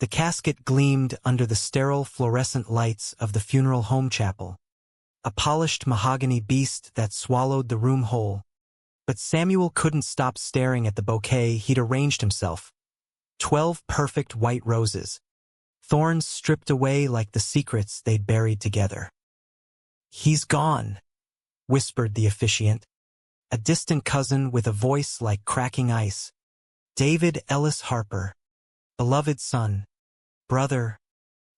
The casket gleamed under the sterile fluorescent lights of the funeral home chapel, a polished mahogany beast that swallowed the room whole. But Samuel couldn't stop staring at the bouquet he'd arranged himself. 12 perfect white roses, thorns stripped away like the secrets they'd buried together. "He's gone," whispered the officiant, a distant cousin with a voice like cracking ice. David Ellis Harper, beloved son, brother,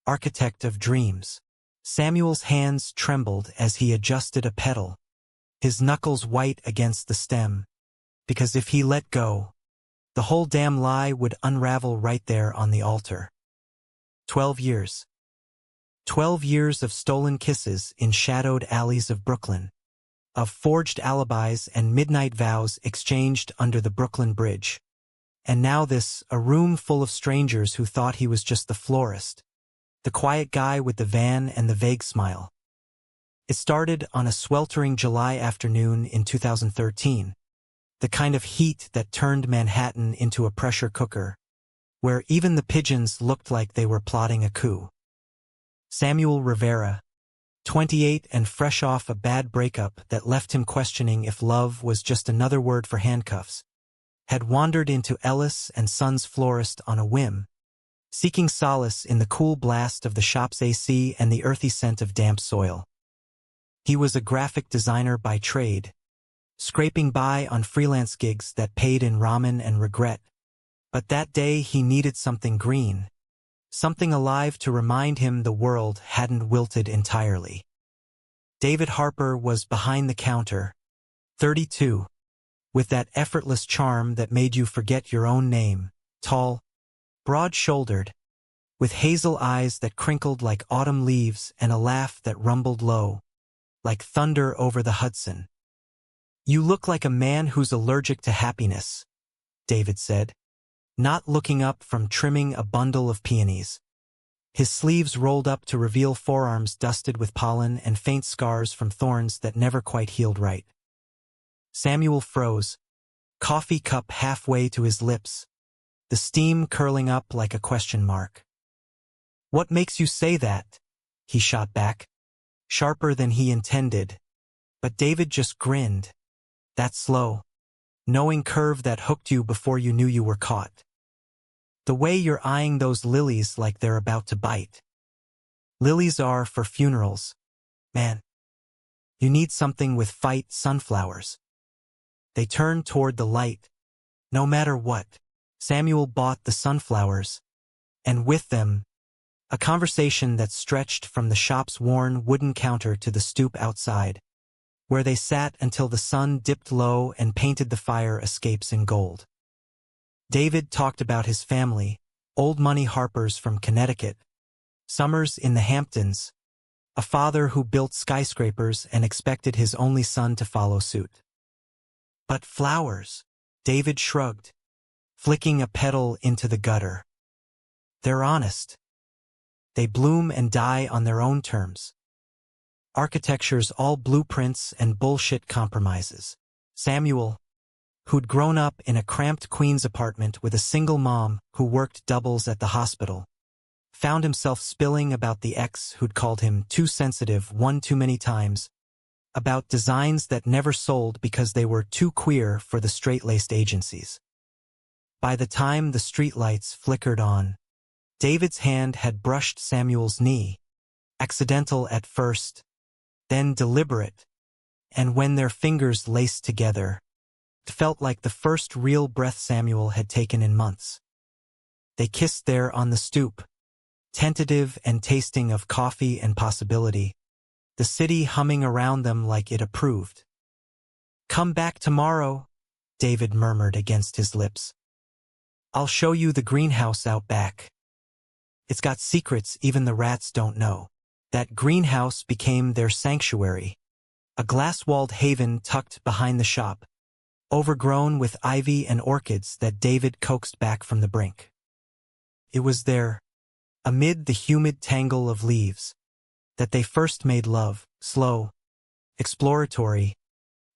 architect of dreams. Samuel's hands trembled as he adjusted a petal, his knuckles white against the stem, because if he let go, the whole damn lie would unravel right there on the altar. 12 years. 12 years of stolen kisses in shadowed alleys of Brooklyn, of forged alibis and midnight vows exchanged under the Brooklyn Bridge. And now this, a room full of strangers who thought he was just the florist, the quiet guy with the van and the vague smile. It started on a sweltering July afternoon in 2013, the kind of heat that turned Manhattan into a pressure cooker, where even the pigeons looked like they were plotting a coup. Samuel Rivera, 28 and fresh off a bad breakup that left him questioning if love was just another word for handcuffs, had wandered into Ellis & Sons Florist on a whim, seeking solace in the cool blast of the shop's AC and the earthy scent of damp soil. He was a graphic designer by trade, scraping by on freelance gigs that paid in ramen and regret. But that day he needed something green, something alive to remind him the world hadn't wilted entirely. David Harper was behind the counter, 32, with that effortless charm that made you forget your own name, tall, broad-shouldered, with hazel eyes that crinkled like autumn leaves and a laugh that rumbled low, like thunder over the Hudson. "You look like a man who's allergic to happiness," David said, not looking up from trimming a bundle of peonies. His sleeves rolled up to reveal forearms dusted with pollen and faint scars from thorns that never quite healed right. Samuel froze, coffee cup halfway to his lips, the steam curling up like a question mark. "What makes you say that?" he shot back, sharper than he intended. But David just grinned. "That slow, knowing curve that hooked you before you knew you were caught. The way you're eyeing those lilies like they're about to bite. Lilies are for funerals, man. You need something with fight sunflowers." They turned toward the light. No matter what, Samuel bought the sunflowers, and with them, a conversation that stretched from the shop's worn wooden counter to the stoop outside, where they sat until the sun dipped low and painted the fire escapes in gold. David talked about his family, old money Harpers from Connecticut, summers in the Hamptons, a father who built skyscrapers and expected his only son to follow suit. "But flowers," David shrugged, flicking a petal into the gutter. "They're honest. They bloom and die on their own terms. Architecture's all blueprints and bullshit compromises." Samuel, who'd grown up in a cramped Queens apartment with a single mom who worked doubles at the hospital, found himself spilling about the ex who'd called him too sensitive one too many times, about designs that never sold because they were too queer for the straight-laced agencies. By the time the streetlights flickered on, David's hand had brushed Samuel's knee, accidental at first, then deliberate, and when their fingers laced together, it felt like the first real breath Samuel had taken in months. They kissed there on the stoop, tentative and tasting of coffee and possibility, the city humming around them like it approved. "Come back tomorrow," David murmured against his lips. "I'll show you the greenhouse out back. It's got secrets even the rats don't know." That greenhouse became their sanctuary, a glass-walled haven tucked behind the shop, overgrown with ivy and orchids that David coaxed back from the brink. It was there, amid the humid tangle of leaves, that they first made love, slow, exploratory,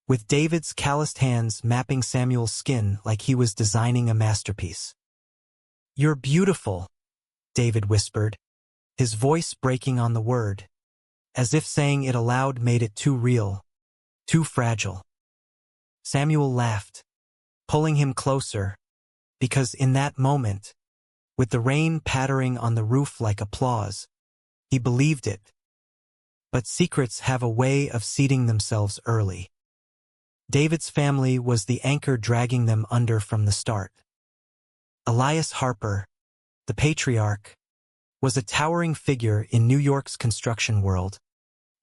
with David's calloused hands mapping Samuel's skin like he was designing a masterpiece. "You're beautiful," David whispered, his voice breaking on the word, as if saying it aloud made it too real, too fragile. Samuel laughed, pulling him closer, because in that moment, with the rain pattering on the roof like applause, he believed it. But secrets have a way of seeding themselves early. David's family was the anchor dragging them under from the start. Elias Harper, the patriarch, was a towering figure in New York's construction world,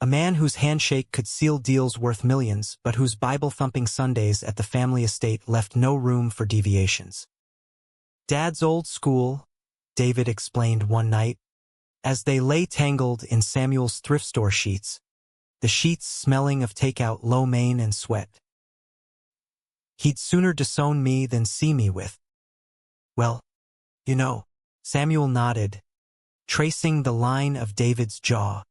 a man whose handshake could seal deals worth millions but whose Bible-thumping Sundays at the family estate left no room for deviations. "Dad's old school," David explained one night, as they lay tangled in Samuel's thrift store sheets, the sheets smelling of takeout lo mein and sweat. "He'd sooner disown me than see me with." "Well, you know," Samuel nodded, tracing the line of David's jaw,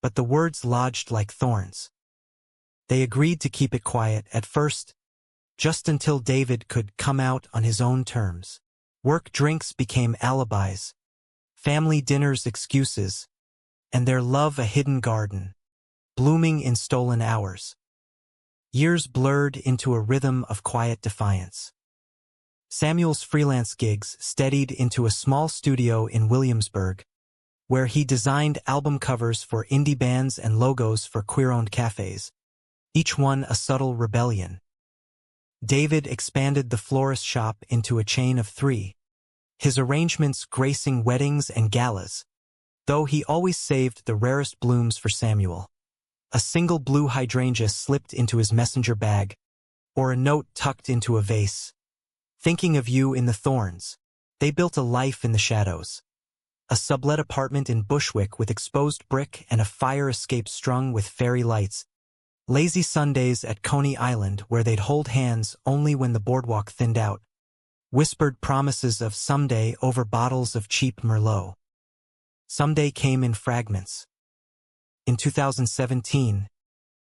but the words lodged like thorns. They agreed to keep it quiet at first, just until David could come out on his own terms. Work drinks became alibis, family dinners excuses, and their love a hidden garden, blooming in stolen hours. Years blurred into a rhythm of quiet defiance. Samuel's freelance gigs steadied into a small studio in Williamsburg, where he designed album covers for indie bands and logos for queer-owned cafes, each one a subtle rebellion. David expanded the Florist shop into a chain of 3, his arrangements gracing weddings and galas, though he always saved the rarest blooms for Samuel. A single blue hydrangea slipped into his messenger bag, or a note tucked into a vase. "Thinking of you in the thorns." They built a life in the shadows. A sublet apartment in Bushwick with exposed brick and a fire escape strung with fairy lights. Lazy Sundays at Coney Island where they'd hold hands only when the boardwalk thinned out. Whispered promises of someday over bottles of cheap Merlot. Someday came in fragments. In 2017,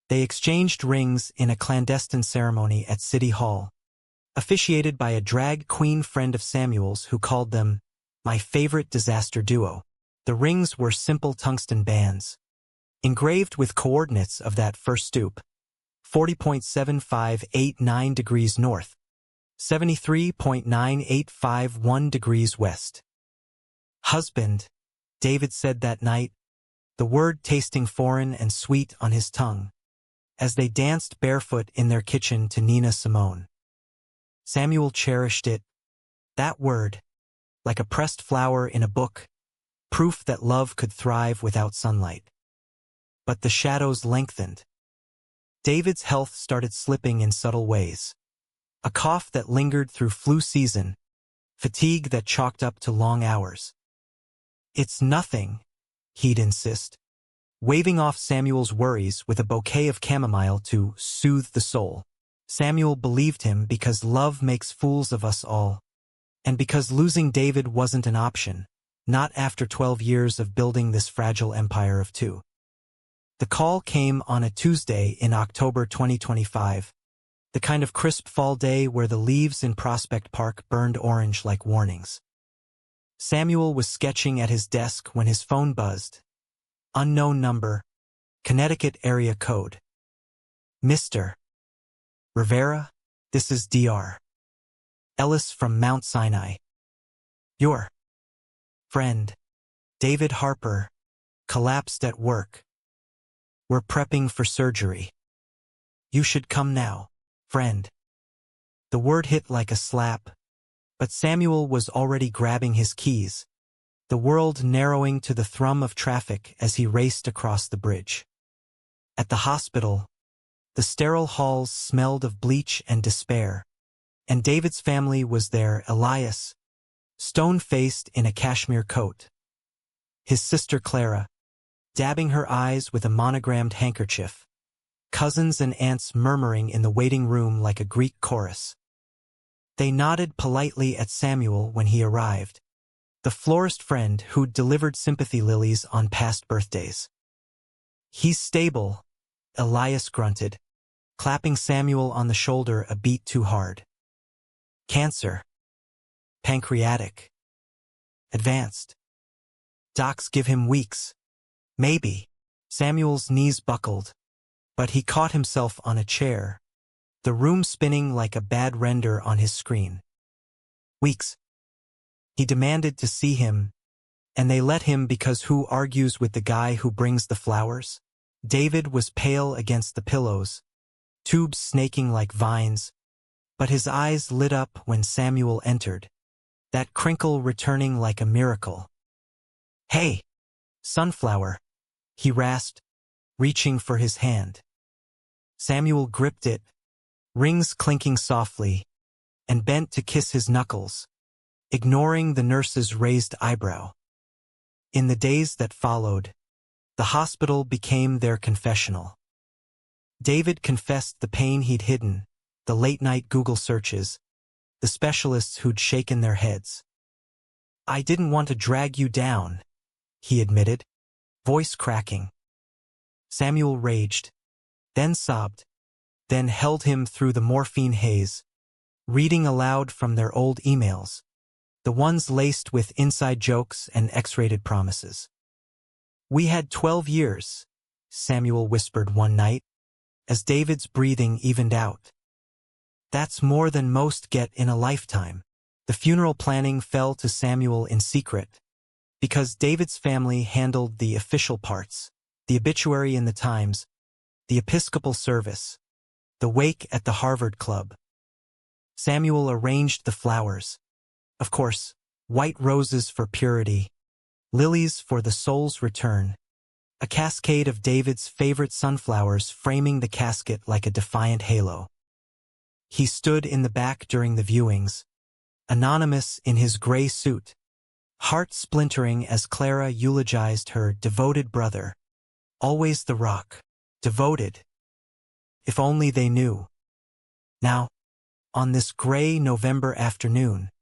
they exchanged rings in a clandestine ceremony at City Hall, officiated by a drag queen friend of Samuel's who called them "my favorite disaster duo." The rings were simple tungsten bands, engraved with coordinates of that first stoop: 40.7589 degrees north, 73.9851 degrees west. "Husband," David said that night, the word tasting foreign and sweet on his tongue, as they danced barefoot in their kitchen to Nina Simone. Samuel cherished it, that word, like a pressed flower in a book, proof that love could thrive without sunlight. But the shadows lengthened. David's health started slipping in subtle ways. A cough that lingered through flu season, fatigue that chalked up to long hours. "It's nothing," he'd insist, waving off Samuel's worries with a bouquet of chamomile to soothe the soul. Samuel believed him because love makes fools of us all, and because losing David wasn't an option, not after 12 years of building this fragile empire of 2. The call came on a Tuesday in October 2025, the kind of crisp fall day where the leaves in Prospect Park burned orange like warnings. Samuel was sketching at his desk when his phone buzzed. Unknown number, Connecticut area code. "Mr. Rivera, this is Dr. Ellis from Mount Sinai. Your friend, David Harper, collapsed at work. We're prepping for surgery. You should come now, friend." The word hit like a slap, but Samuel was already grabbing his keys, the world narrowing to the thrum of traffic as he raced across the bridge. At the hospital, the sterile halls smelled of bleach and despair, and David's family was there: Elias, stone-faced in a cashmere coat; his sister Clara, dabbing her eyes with a monogrammed handkerchief; cousins and aunts murmuring in the waiting room like a Greek chorus. They nodded politely at Samuel when he arrived, the florist friend who'd delivered sympathy lilies on past birthdays. "He's stable," Elias grunted, clapping Samuel on the shoulder a beat too hard. "Cancer. Pancreatic. Advanced." Docs give him weeks. Maybe. Samuel's knees buckled, but he caught himself on a chair, the room spinning like a bad render on his screen. Weeks. He demanded to see him, and they let him because who argues with the guy who brings the flowers? David was pale against the pillows, tubes snaking like vines, but his eyes lit up when Samuel entered, that crinkle returning like a miracle. "Hey, Sunflower," he rasped, reaching for his hand. Samuel gripped it, rings clinking softly, and bent to kiss his knuckles, ignoring the nurse's raised eyebrow. In the days that followed, the hospital became their confessional. David confessed the pain he'd hidden, the late-night Google searches, the specialists who'd shaken their heads. "I didn't want to drag you down," he admitted, voice cracking. Samuel raged, then sobbed, then held him through the morphine haze, reading aloud from their old emails, the ones laced with inside jokes and X-rated promises. "We had 12 years, Samuel whispered one night, as David's breathing evened out. "That's more than most get in a lifetime." The funeral planning fell to Samuel in secret, because David's family handled the official parts, the obituary in the Times, the Episcopal service, the wake at the Harvard Club. Samuel arranged the flowers. Of course, white roses for purity, lilies for the soul's return, a cascade of David's favorite sunflowers framing the casket like a defiant halo. He stood in the back during the viewings, anonymous in his gray suit, heart splintering as Clara eulogized her devoted brother. Always the rock. Devoted. If only they knew. Now, on this gray November afternoon,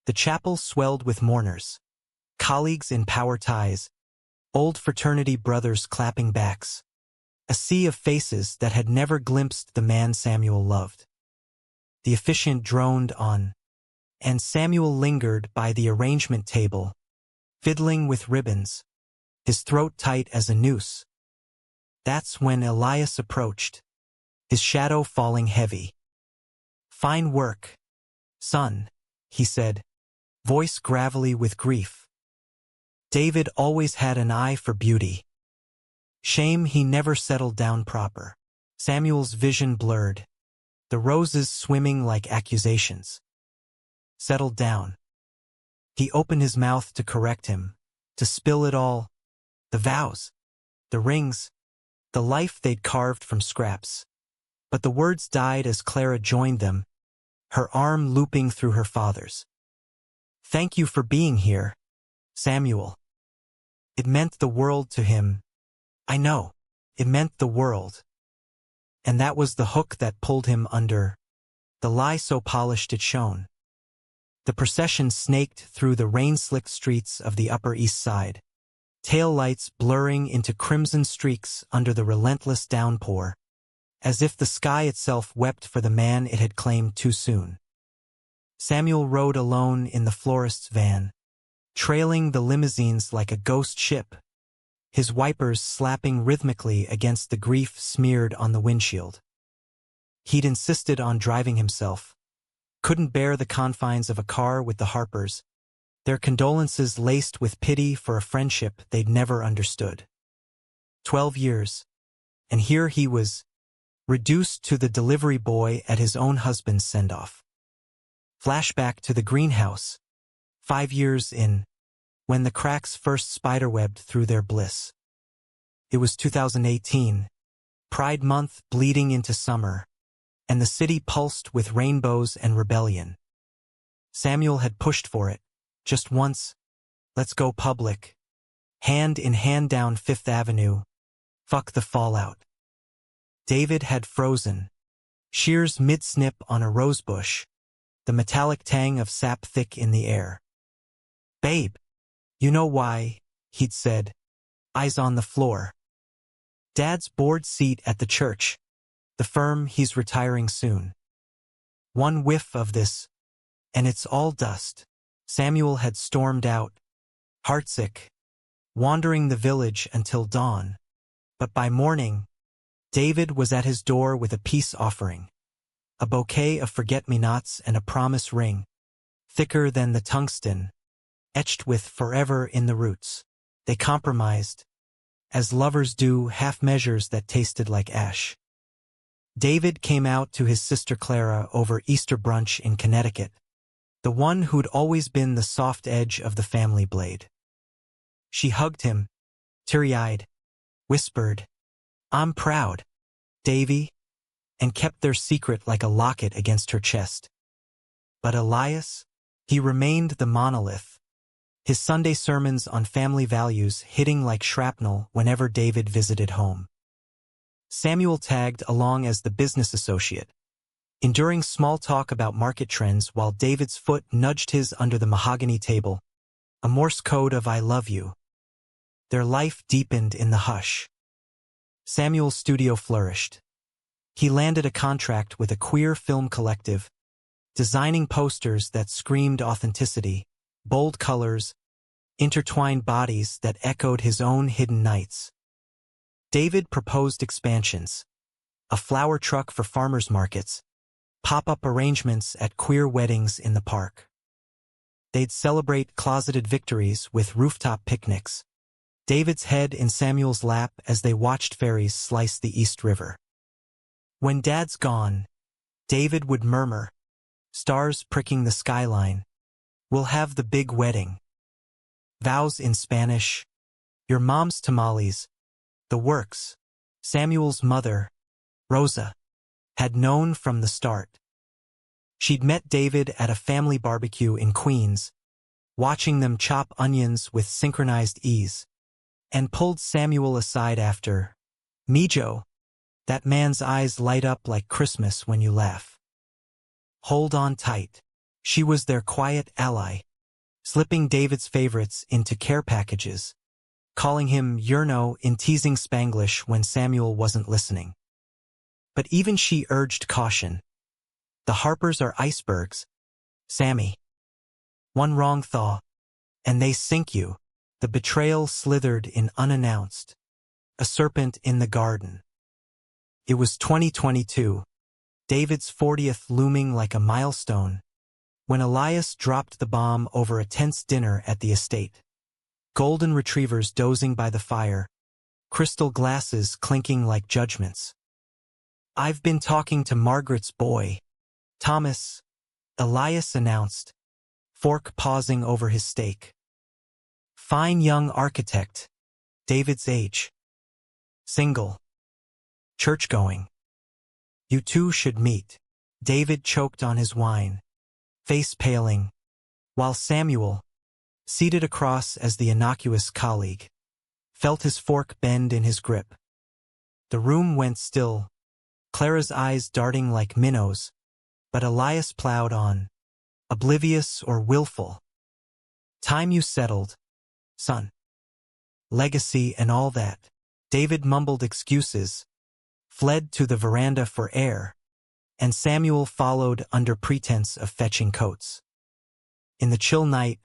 the chapel swelled with mourners, colleagues in power ties, old fraternity brothers clapping backs, a sea of faces that had never glimpsed the man Samuel loved. The officiant droned on, and Samuel lingered by the arrangement table, fiddling with ribbons, his throat tight as a noose. That's when Elias approached, his shadow falling heavy. "Fine work, son," he said, voice gravelly with grief. David always had an eye for beauty. Shame he never settled down proper. Samuel's vision blurred, the roses swimming like accusations. Settled down. He opened his mouth to correct him, to spill it all, the vows, the rings, the life they'd carved from scraps. But the words died as Clara joined them, her arm looping through her father's. "Thank you for being here, Samuel." It meant the world to him. I know, it meant the world. And that was the hook that pulled him under, the lie so polished it shone. The procession snaked through the rain-slicked streets of the Upper East Side, tail lights blurring into crimson streaks under the relentless downpour, as if the sky itself wept for the man it had claimed too soon. Samuel rode alone in the florist's van, trailing the limousines like a ghost ship, his wipers slapping rhythmically against the grief smeared on the windshield. He'd insisted on driving himself, couldn't bear the confines of a car with the Harpers, their condolences laced with pity for a friendship they'd never understood. 12 years, and here he was, reduced to the delivery boy at his own husband's send-off. Flashback to the greenhouse, 5 years in, when the cracks first spiderwebbed through their bliss. It was 2018, Pride Month bleeding into summer, and the city pulsed with rainbows and rebellion. Samuel had pushed for it, just once, let's go public, hand in hand down Fifth Avenue, fuck the fallout. David had frozen, shears mid-snip on a rosebush, the metallic tang of sap thick in the air. "Babe, you know why," he'd said, eyes on the floor. "Dad's board seat at the church, the firm he's retiring soon. One whiff of this, and it's all dust." Samuel had stormed out, heartsick, wandering the village until dawn. But by morning, David was at his door with a peace offering, a bouquet of forget-me-nots and a promise ring, thicker than the tungsten, etched with forever in the roots. They compromised, as lovers do, half measures that tasted like ash. David came out to his sister Clara over Easter brunch in Connecticut, the one who'd always been the soft edge of the family blade. She hugged him, teary-eyed, whispered, "I'm proud, Davy," and kept their secret like a locket against her chest. But Elias? He remained the monolith, his Sunday sermons on family values hitting like shrapnel whenever David visited home. Samuel tagged along as the business associate, enduring small talk about market trends while David's foot nudged his under the mahogany table, a Morse code of "I love you." Their life deepened in the hush. Samuel's studio flourished. He landed a contract with a queer film collective, designing posters that screamed authenticity, bold colors, intertwined bodies that echoed his own hidden nights. David proposed expansions, a flower truck for farmers markets, pop-up arrangements at queer weddings in the park. They'd celebrate closeted victories with rooftop picnics, David's head in Samuel's lap as they watched ferries slice the East River. When Dad's gone, David would murmur, stars pricking the skyline, "We'll have the big wedding." Vows in Spanish, "Your mom's tamales," the works. Samuel's mother, Rosa, had known from the start. She'd met David at a family barbecue in Queens, watching them chop onions with synchronized ease, and pulled Samuel aside after, "Mijo, that man's eyes light up like Christmas when you laugh. Hold on tight." She was their quiet ally, slipping David's favorites into care packages, calling him Yerno in teasing Spanglish when Samuel wasn't listening. But even she urged caution. The Harpers are icebergs, Sammy. One wrong thaw, and they sink you. The betrayal slithered in unannounced, a serpent in the garden. It was 2022, David's 40th looming like a milestone, when Elias dropped the bomb over a tense dinner at the estate. Golden retrievers dozing by the fire, crystal glasses clinking like judgments. "I've been talking to Margaret's boy, Thomas," Elias announced, fork pausing over his steak. "Fine young architect, David's age. Single. Church-going. You two should meet." David choked on his wine, face paling, while Samuel, seated across as the innocuous colleague, felt his fork bend in his grip. The room went still, Clara's eyes darting like minnows, but Elias plowed on, oblivious or willful. "Time you settled, son. Legacy and all that." David mumbled excuses, fled to the veranda for air, and Samuel followed under pretense of fetching coats. In the chill night,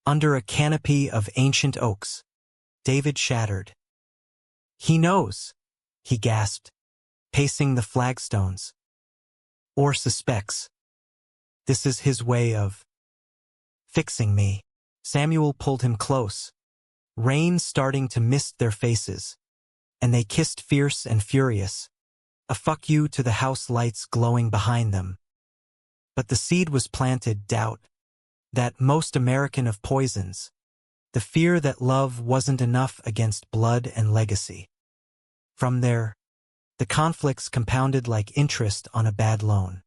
under a canopy of ancient oaks, David shattered. "He knows," he gasped, pacing the flagstones. "Or suspects. This is his way of fixing me." Samuel pulled him close, rain starting to mist their faces, and they kissed fierce and furious, a fuck you to the house lights glowing behind them. But the seed was planted, doubt, that most American of poisons, the fear that love wasn't enough against blood and legacy. From there, the conflicts compounded like interest on a bad loan.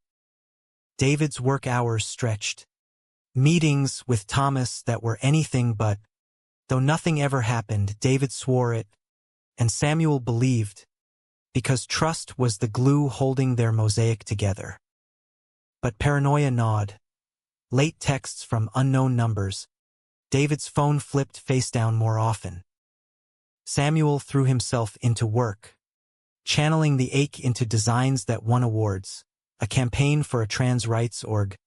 David's work hours stretched. Meetings with Thomas that were anything but, though nothing ever happened, David swore it, and Samuel believed, because trust was the glue holding their mosaic together. But paranoia gnawed. Late texts from unknown numbers. David's phone flipped face down more often. Samuel threw himself into work, channeling the ache into designs that won awards, a campaign for a trans rights org,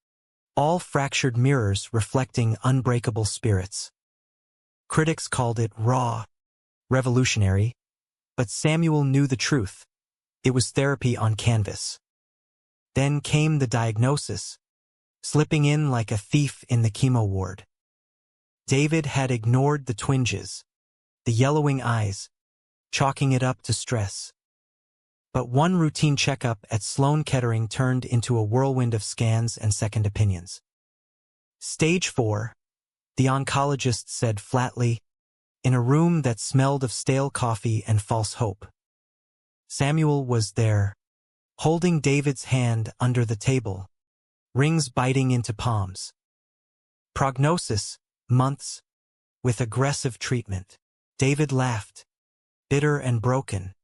all fractured mirrors reflecting unbreakable spirits. Critics called it raw, revolutionary, but Samuel knew the truth. It was therapy on canvas. Then came the diagnosis, slipping in like a thief in the chemo ward. David had ignored the twinges, the yellowing eyes, chalking it up to stress. But one routine checkup at Sloan Kettering turned into a whirlwind of scans and second opinions. Stage 4, the oncologist said flatly, in a room that smelled of stale coffee and false hope. Samuel was there, holding David's hand under the table, rings biting into palms. Prognosis, months, with aggressive treatment. David laughed, bitter and broken.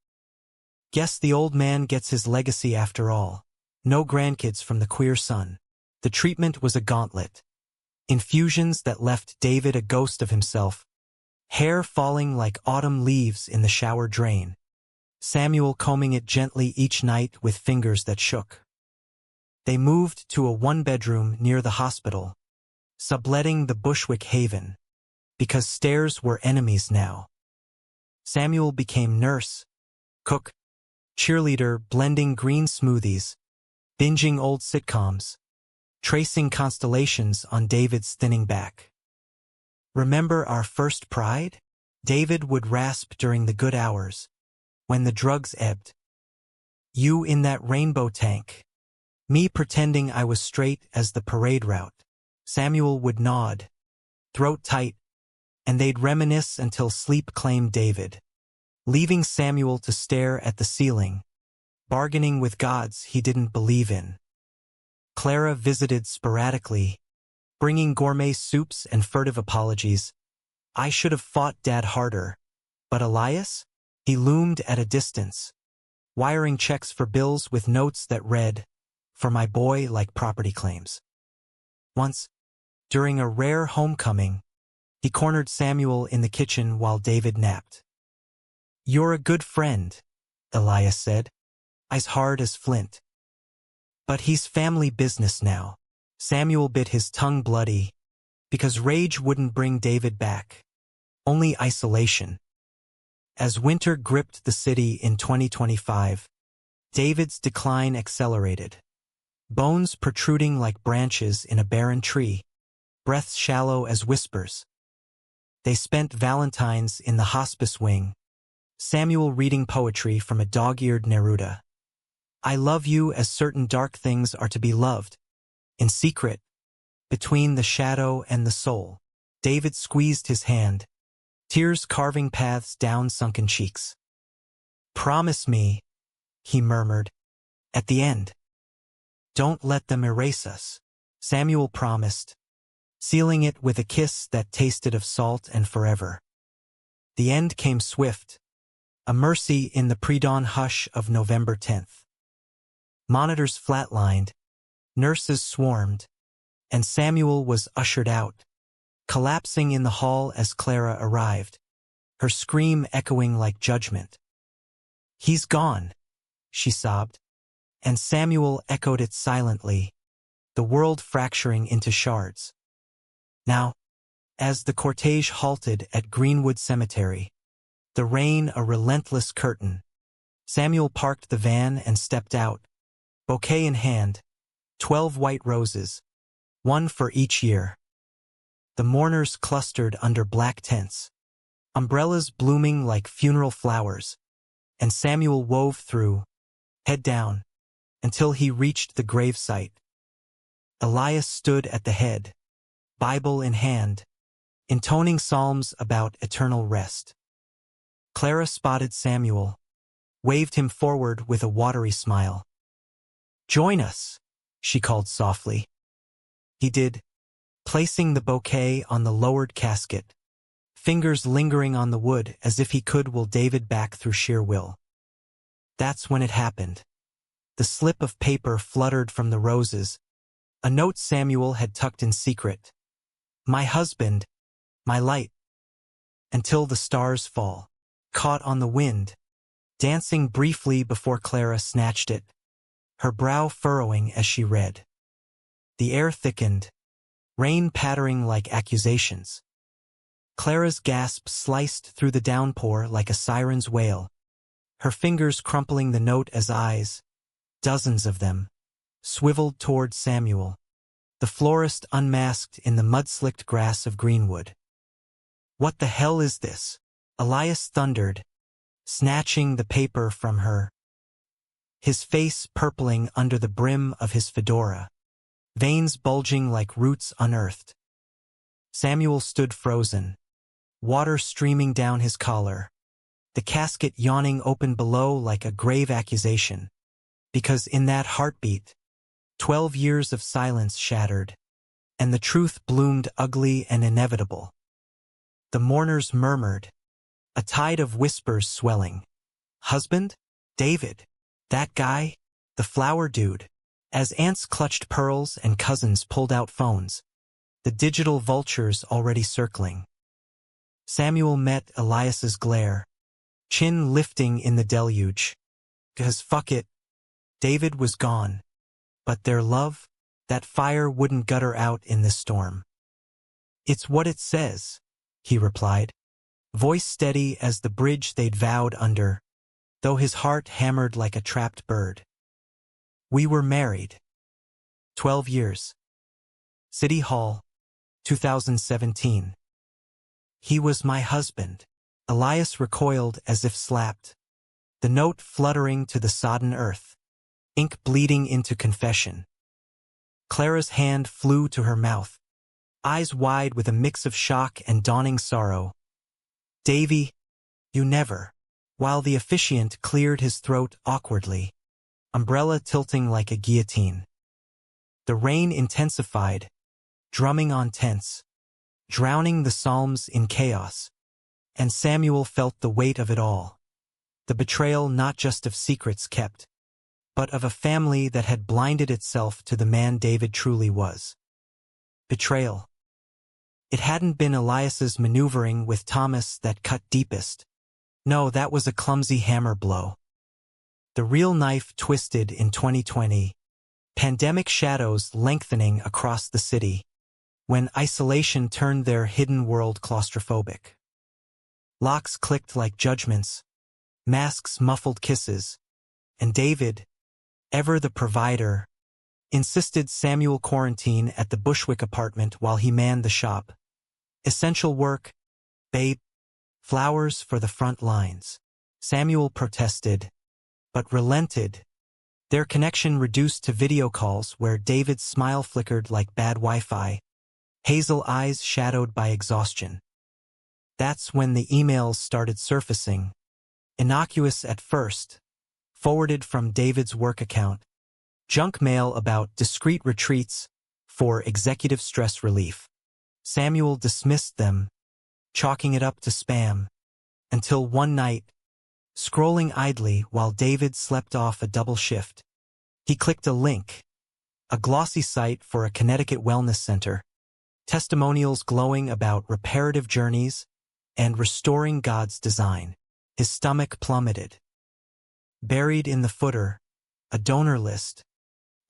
Guess the old man gets his legacy after all. No grandkids from the queer son. The treatment was a gauntlet. Infusions that left David a ghost of himself, hair falling like autumn leaves in the shower drain. Samuel combing it gently each night with fingers that shook. They moved to a one-bedroom near the hospital, subletting the Bushwick Haven, because stairs were enemies now. Samuel became nurse, cook, cheerleader, blending green smoothies, binging old sitcoms, tracing constellations on David's thinning back. Remember our first pride? David would rasp during the good hours, when the drugs ebbed. You in that rainbow tank. Me pretending I was straight as the parade route. Samuel would nod, throat tight, and they'd reminisce until sleep claimed David, leaving Samuel to stare at the ceiling, bargaining with gods he didn't believe in. Clara visited sporadically, bringing gourmet soups and furtive apologies. I should have fought Dad harder, but Elias? He loomed at a distance, wiring checks for bills with notes that read, "For my boy," like property claims. Once, during a rare homecoming, he cornered Samuel in the kitchen while David napped. "You're a good friend," Elias said, eyes hard as flint. "But he's family business now." Samuel bit his tongue bloody, because rage wouldn't bring David back, only isolation. As winter gripped the city in 2025, David's decline accelerated. Bones protruding like branches in a barren tree, breaths shallow as whispers. They spent Valentine's in the hospice wing, Samuel reading poetry from a dog-eared Neruda. I love you as certain dark things are to be loved, in secret, between the shadow and the soul. David squeezed his hand, tears carving paths down sunken cheeks. Promise me, he murmured, at the end. Don't let them erase us. Samuel promised, sealing it with a kiss that tasted of salt and forever. The end came swift, a mercy in the pre-dawn hush of November 10th. Monitors flatlined, nurses swarmed, and Samuel was ushered out, collapsing in the hall as Clara arrived, her scream echoing like judgment. He's gone, she sobbed, and Samuel echoed it silently, the world fracturing into shards. Now, as the cortege halted at Greenwood Cemetery, the rain a relentless curtain, Samuel parked the van and stepped out, bouquet in hand, 12 white roses, one for each year. The mourners clustered under black tents, umbrellas blooming like funeral flowers, and Samuel wove through, head down, until he reached the gravesite. Elias stood at the head, Bible in hand, intoning psalms about eternal rest. Clara spotted Samuel, waved him forward with a watery smile. Join us, she called softly. He did, placing the bouquet on the lowered casket, fingers lingering on the wood as if he could will David back through sheer will. That's when it happened. The slip of paper fluttered from the roses, a note Samuel had tucked in secret. My husband, my light. Until the stars fall, caught on the wind, dancing briefly before Clara snatched it, her brow furrowing as she read. The air thickened, rain pattering like accusations. Clara's gasp sliced through the downpour like a siren's wail, her fingers crumpling the note as eyes, dozens of them, swiveled toward Samuel, the florist unmasked in the mud-slicked grass of Greenwood. "What the hell is this?" Elias thundered, snatching the paper from her, his face purpling under the brim of his fedora, veins bulging like roots unearthed. Samuel stood frozen, water streaming down his collar, the casket yawning open below like a grave accusation, because in that heartbeat, 12 years of silence shattered, and the truth bloomed ugly and inevitable. The mourners murmured, a tide of whispers swelling. "Husband? David? That guy? The flower dude?" As aunts clutched pearls and cousins pulled out phones, the digital vultures already circling. Samuel met Elias's glare, chin lifting in the deluge. "'Cause fuck it, David was gone. But their love, that fire wouldn't gutter out in this storm." "It's what it says," he replied, voice steady as the bridge they'd vowed under, though his heart hammered like a trapped bird. "We were married. 12 years. City Hall, 2017. He was my husband." Elias recoiled as if slapped, the note fluttering to the sodden earth, ink bleeding into confession. Clara's hand flew to her mouth, eyes wide with a mix of shock and dawning sorrow. "Davy, you never." While the officiant cleared his throat awkwardly, umbrella tilting like a guillotine. The rain intensified, drumming on tents, drowning the psalms in chaos, and Samuel felt the weight of it all. The betrayal not just of secrets kept, but of a family that had blinded itself to the man David truly was. Betrayal. It hadn't been Elias's maneuvering with Thomas that cut deepest. No, that was a clumsy hammer blow. The real knife twisted in 2020, pandemic shadows lengthening across the city, when isolation turned their hidden world claustrophobic. Locks clicked like judgments, masks muffled kisses, and David, ever the provider, insisted Samuel quarantine at the Bushwick apartment while he manned the shop. "Essential work, babe. Flowers for the front lines." Samuel protested, but relented, their connection reduced to video calls where David's smile flickered like bad Wi-Fi, hazel eyes shadowed by exhaustion. That's when the emails started surfacing, innocuous at first, forwarded from David's work account, junk mail about discreet retreats for executive stress relief. Samuel dismissed them, chalking it up to spam, until one night, scrolling idly while David slept off a double shift, he clicked a link, a glossy site for a Connecticut wellness center, testimonials glowing about reparative journeys and restoring God's design. His stomach plummeted. Buried in the footer, a donor list,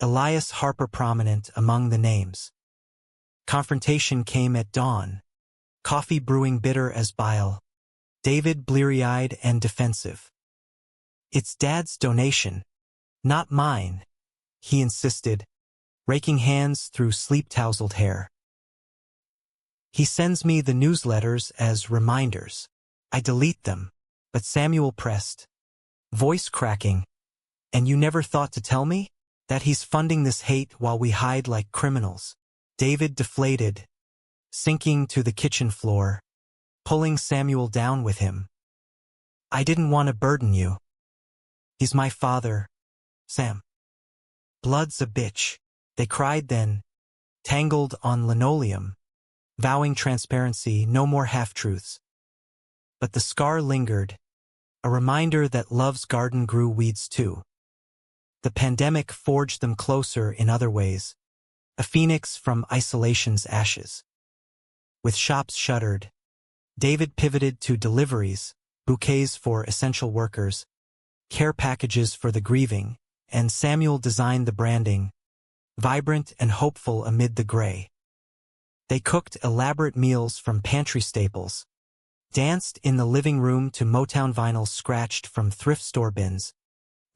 Elias Harper prominent among the names. Confrontation came at dawn, coffee brewing bitter as bile, David bleary-eyed and defensive. "It's Dad's donation, not mine," he insisted, raking hands through sleep-tousled hair. "He sends me the newsletters as reminders. I delete them," but Samuel pressed, voice cracking. "And you never thought to tell me? That he's funding this hate while we hide like criminals?" David deflated, sinking to the kitchen floor, pulling Samuel down with him. "I didn't want to burden you. He's my father, Sam." "Blood's a bitch," they cried then, tangled on linoleum, vowing transparency, no more half-truths. But the scar lingered, a reminder that love's garden grew weeds too. The pandemic forged them closer in other ways, a phoenix from isolation's ashes. With shops shuttered, David pivoted to deliveries, bouquets for essential workers, care packages for the grieving, and Samuel designed the branding, vibrant and hopeful amid the gray. They cooked elaborate meals from pantry staples, danced in the living room to Motown vinyls scratched from thrift store bins,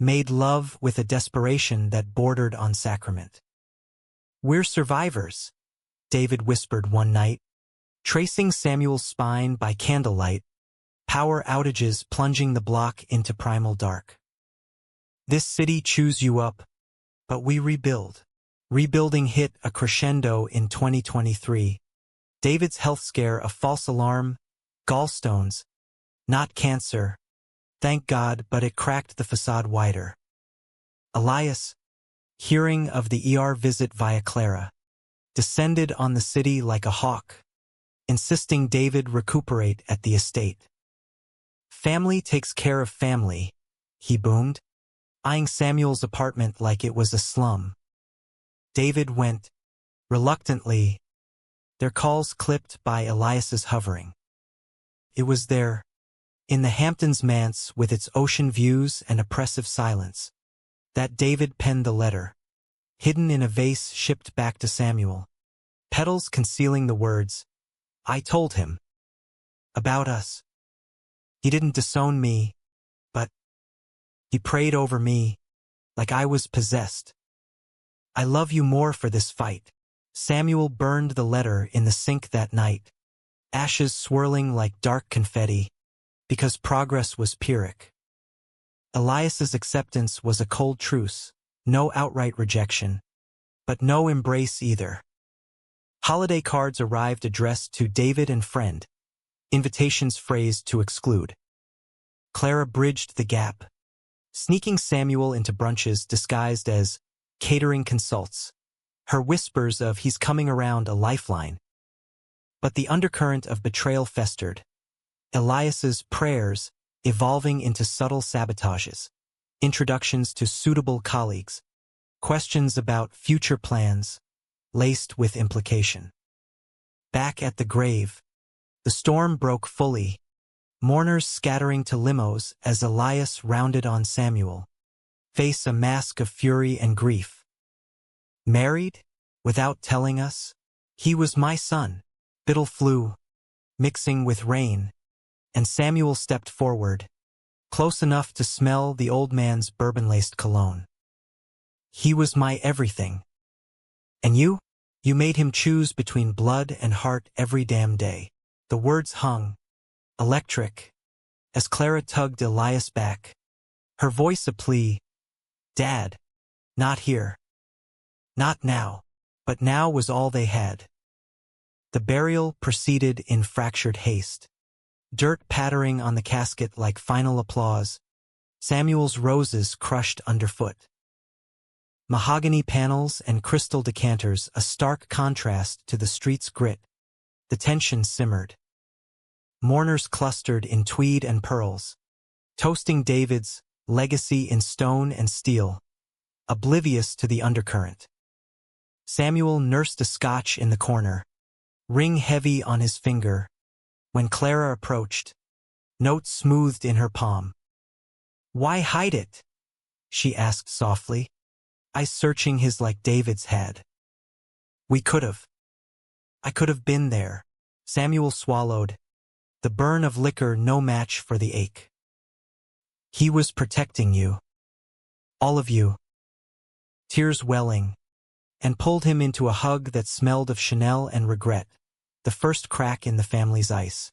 made love with a desperation that bordered on sacrament. "We're survivors," David whispered one night, tracing Samuel's spine by candlelight, power outages plunging the block into primal dark. "This city chews you up, but we rebuild." Rebuilding hit a crescendo in 2023. David's health scare a false alarm, gallstones, not cancer. Thank God, but it cracked the facade wider. Elias, hearing of the ER visit via Clara, descended on the city like a hawk, insisting David recuperate at the estate. "Family takes care of family," he boomed, eyeing Samuel's apartment like it was a slum. David went, reluctantly, their calls clipped by Elias's hovering. It was there, in the Hamptons manse with its ocean views and oppressive silence, that David penned the letter, hidden in a vase shipped back to Samuel, petals concealing the words, "I told him about us. He didn't disown me, but he prayed over me like I was possessed. I love you more for this fight." Samuel burned the letter in the sink that night, ashes swirling like dark confetti, because progress was Pyrrhic. Elias's acceptance was a cold truce, no outright rejection, but no embrace either. Holiday cards arrived addressed to David and friend, invitations phrased to exclude. Clara bridged the gap, sneaking Samuel into brunches disguised as catering consults, her whispers of "he's coming around" a lifeline. But the undercurrent of betrayal festered, Elias's prayers evolving into subtle sabotages, introductions to suitable colleagues, questions about future plans, laced with implication. Back at the grave, the storm broke fully, mourners scattering to limos as Elias rounded on Samuel, face a mask of fury and grief. "Married? Without telling us? He was my son." Biddle flew, mixing with rain, and Samuel stepped forward, close enough to smell the old man's bourbon-laced cologne. "He was my everything. And you? You made him choose between blood and heart every damn day." The words hung, electric, as Clara tugged Elias back, her voice a plea. "Dad, not here. Not now." But now was all they had. The burial proceeded in fractured haste, dirt pattering on the casket like final applause, Samuel's roses crushed underfoot. Mahogany panels and crystal decanters, a stark contrast to the street's grit. The tension simmered. Mourners clustered in tweed and pearls, toasting David's legacy in stone and steel, oblivious to the undercurrent. Samuel nursed a scotch in the corner, ring heavy on his finger, when Clara approached, note smoothed in her palm. "Why hide it?" she asked softly, eyes searching his like David's had. "We could've. I could've been there." Samuel swallowed, the burn of liquor no match for the ache. "He was protecting you. All of you." Tears welling, and pulled him into a hug that smelled of Chanel and regret, the first crack in the family's ice.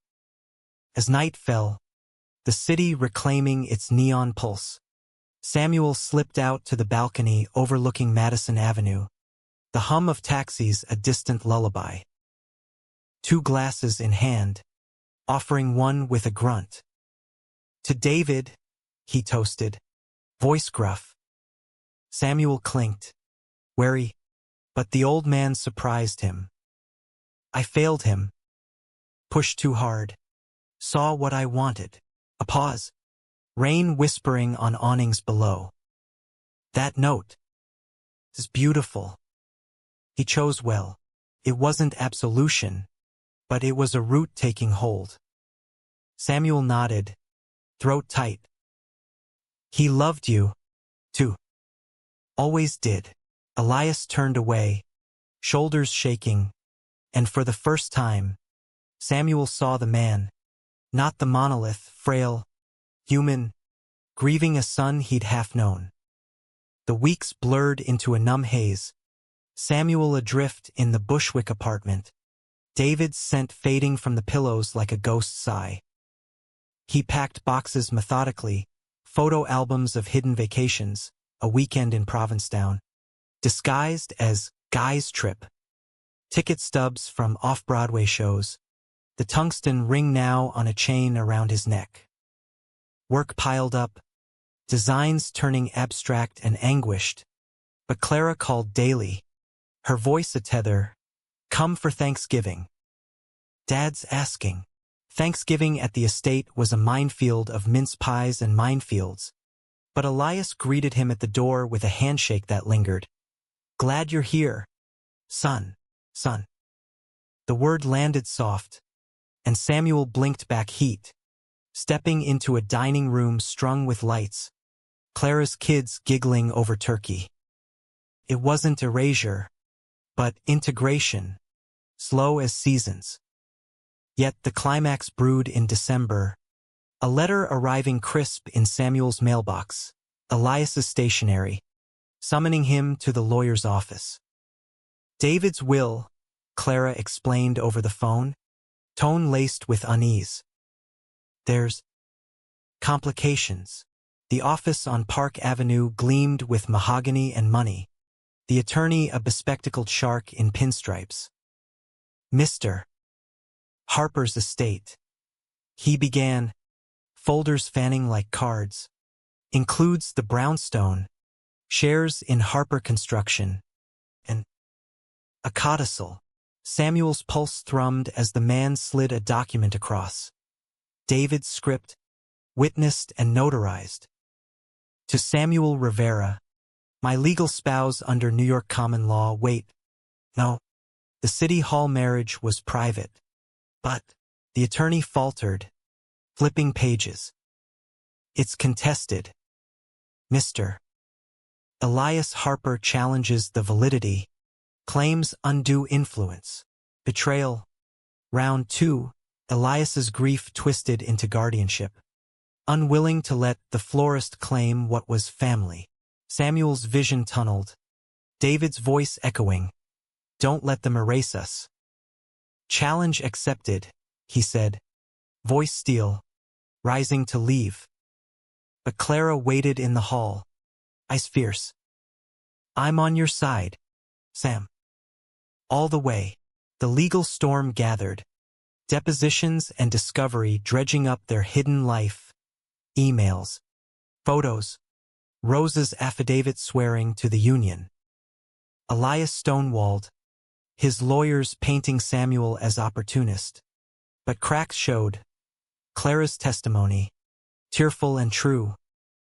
As night fell, the city reclaiming its neon pulse, Samuel slipped out to the balcony overlooking Madison Avenue, the hum of taxis a distant lullaby. 2 glasses in hand, offering one with a grunt. "To David," he toasted, voice gruff. Samuel clinked, wary, but the old man surprised him. "I failed him. Pushed too hard. Saw what I wanted." A pause. Rain whispering on awnings below. "That note is beautiful." He chose well. It wasn't absolution, but it was a root taking hold. Samuel nodded, throat tight. "He loved you, too. Always did." Elias turned away, shoulders shaking, And for the first time, Samuel saw the man, not the monolith, frail, human, grieving a son he'd half known. The weeks blurred into a numb haze, Samuel adrift in the Bushwick apartment, David's scent fading from the pillows like a ghost sigh. He packed boxes methodically, photo albums of hidden vacations, a weekend in Provincetown, disguised as Guy's Trip, ticket stubs from off-Broadway shows, the tungsten ring now on a chain around his neck. Work piled up, designs turning abstract and anguished, but Clara called daily, her voice a tether, "Come for Thanksgiving." Dad's asking. Thanksgiving at the estate was a minefield of mince pies and minefields, but Elias greeted him at the door with a handshake that lingered. "Glad you're here, son, son." The word landed soft, and Samuel blinked back heat, stepping into a dining room strung with lights, Clara's kids giggling over turkey. It wasn't erasure, but integration, slow as seasons. Yet the climax brewed in December, a letter arriving crisp in Samuel's mailbox, Elias's stationery, summoning him to the lawyer's office. David's will, Clara explained over the phone, tone laced with unease. There's complications. The office on Park Avenue gleamed with mahogany and money, the attorney a bespectacled shark in pinstripes. Mr. Harper's estate. He began, folders fanning like cards, includes the brownstone, shares in Harper Construction, and a codicil. Samuel's pulse thrummed as the man slid a document across. David's script, witnessed and notarized. To Samuel Rivera, my legal spouse under New York common law. Wait, no, the City Hall marriage was private. But, the attorney faltered, flipping pages. It's contested. Mr. Elias Harper challenges the validity, claims undue influence, betrayal. Round 2, Elias's grief twisted into guardianship. Unwilling to let the florist claim what was family. Samuel's vision tunneled, David's voice echoing, "Don't let them erase us." "Challenge accepted," he said, voice steel, rising to leave. But Clara waited in the hall, eyes fierce. "I'm on your side, Sam." All the way, the legal storm gathered, depositions and discovery dredging up their hidden life, emails, photos, Rose's affidavit swearing to the union. Elias stonewalled, his lawyers painting Samuel as opportunist. But cracks showed. Clara's testimony, tearful and true,